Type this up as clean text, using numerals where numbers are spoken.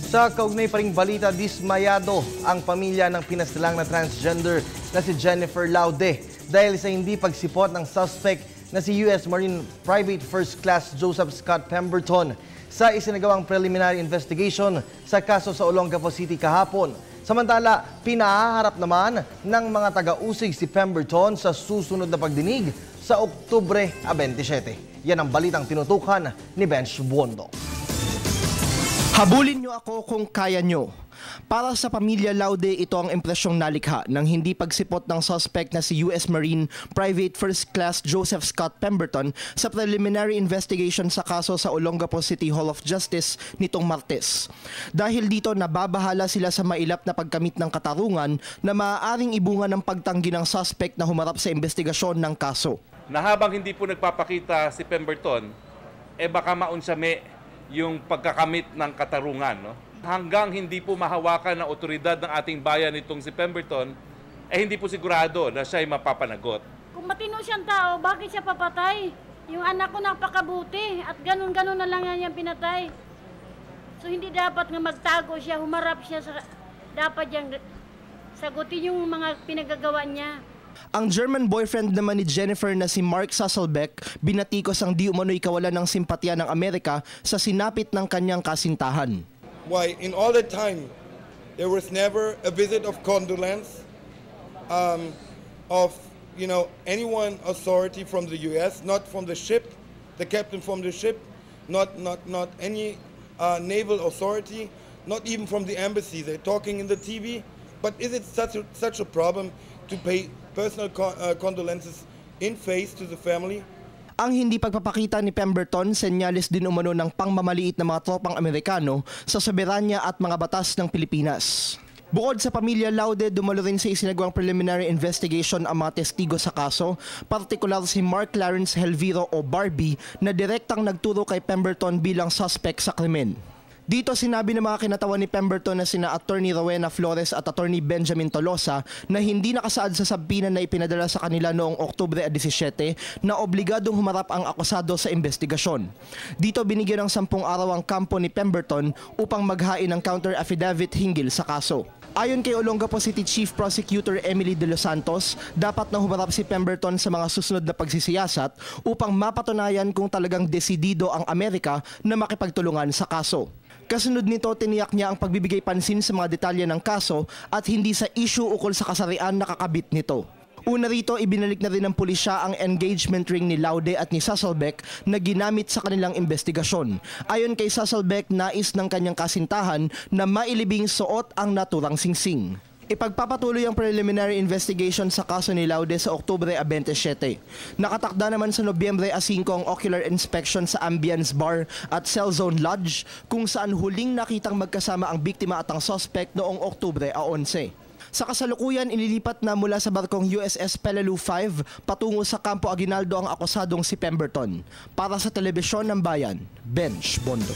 Sa kaugnay pa ring balita, dismayado ang pamilya ng pinastalang na transgender na si Jennifer Laude dahil sa hindi pagsipot ng suspect na si U.S. Marine Private First Class Joseph Scott Pemberton sa isinagawang preliminary investigation sa kaso sa Olongapo City kahapon. Samantala, pinahaharap naman ng mga taga-usig si Pemberton sa susunod na pagdinig sa Oktubre 27. Yan ang balitang tinutukan ni Benj Buondo. Habulin nyo ako kung kaya nyo. Para sa pamilya Laude, ito ang impresyong nalikha ng hindi pagsipot ng suspect na si U.S. Marine Private First Class Joseph Scott Pemberton sa preliminary investigation sa kaso sa Olongapo City Hall of Justice nitong Martes. Dahil dito, nababahala sila sa mailap na pagkamit ng katarungan na maaaring ibunga ng pagtanggi ng suspect na humarap sa investigasyon ng kaso. Na habang hindi po nagpapakita si Pemberton, baka maunsame yung pagkakamit ng katarungan, no? Hanggang hindi po mahawakan ng otoridad ng ating bayan itong si Pemberton, hindi po sigurado na siya ay mapapanagot. Kung matino siyang tao, bakit siya papatay? Yung anak ko napakabuti at ganun-ganun na lang yan pinatay. So hindi dapat nga magtago siya, humarap siya, dapat niyang sagutin yung mga pinagagawa niya. Ang German boyfriend naman ni Jennifer na si Mark Sasselbeck, binatikos ang di umano'y kawalan ng simpatya ng Amerika sa sinapit ng kanyang kasintahan. Why, in all that time, there was never a visit of condolence of, anyone authority from the U.S., not from the ship, the captain from the ship, not any naval authority, not even from the embassy. They're talking in the TV, but is it such a problem to pay personal condolences in face to the family? Ang hindi pagpapakita ni Pemberton, senyales din umano ng pangmamaliit ng mga tropang Amerikano sa soberanya at mga batas ng Pilipinas. Bukod sa pamilya Laude, dumalo rin sa isinagawang preliminary investigation ang mga testigo sa kaso, partikular si Mark Clarence Helviro o Barbie na direktang nagturo kay Pemberton bilang suspect sa krimen. Dito sinabi ng mga kinatawan ni Pemberton na sina Attorney Rowena Flores at Attorney Benjamin Tolosa na hindi nakasaad sa sabbinan na ipinadala sa kanila noong Oktubre 17 na obligadong humarap ang akusado sa investigasyon. Dito binigyan ng 10 araw ang kampo ni Pemberton upang maghain ng counter affidavit hinggil sa kaso. Ayon kay Olongapo City Chief Prosecutor Emily De Los Santos, dapat na humarap si Pemberton sa mga susunod na pagsisiyasat upang mapatunayan kung talagang desidido ang Amerika na makipagtulungan sa kaso. Kasunod nito, tiniyak niya ang pagbibigay pansin sa mga detalye ng kaso at hindi sa issue ukol sa kasarian na kakabit nito. Una rito, ibinalik na rin ng pulisya ang engagement ring ni Laude at ni Sasselbeck na ginamit sa kanilang investigasyon. Ayon kay Sasselbeck, nais ng kanyang kasintahan na mailibing suot ang naturang singsing. Ipagpapatuloy ang preliminary investigation sa kaso ni Laude sa Oktubre 27. Nakatakda naman sa Nobyembre 5 ang ocular inspection sa Ambience Bar at Cell Zone Lodge kung saan huling nakitang magkasama ang biktima at ang suspect noong Oktubre 11. Sa kasalukuyan, inilipat na mula sa barkong USS Peleliu 5 patungo sa Campo Aguinaldo ang akusadong si Pemberton. Para sa Telebisyon ng Bayan, Benj Buondo.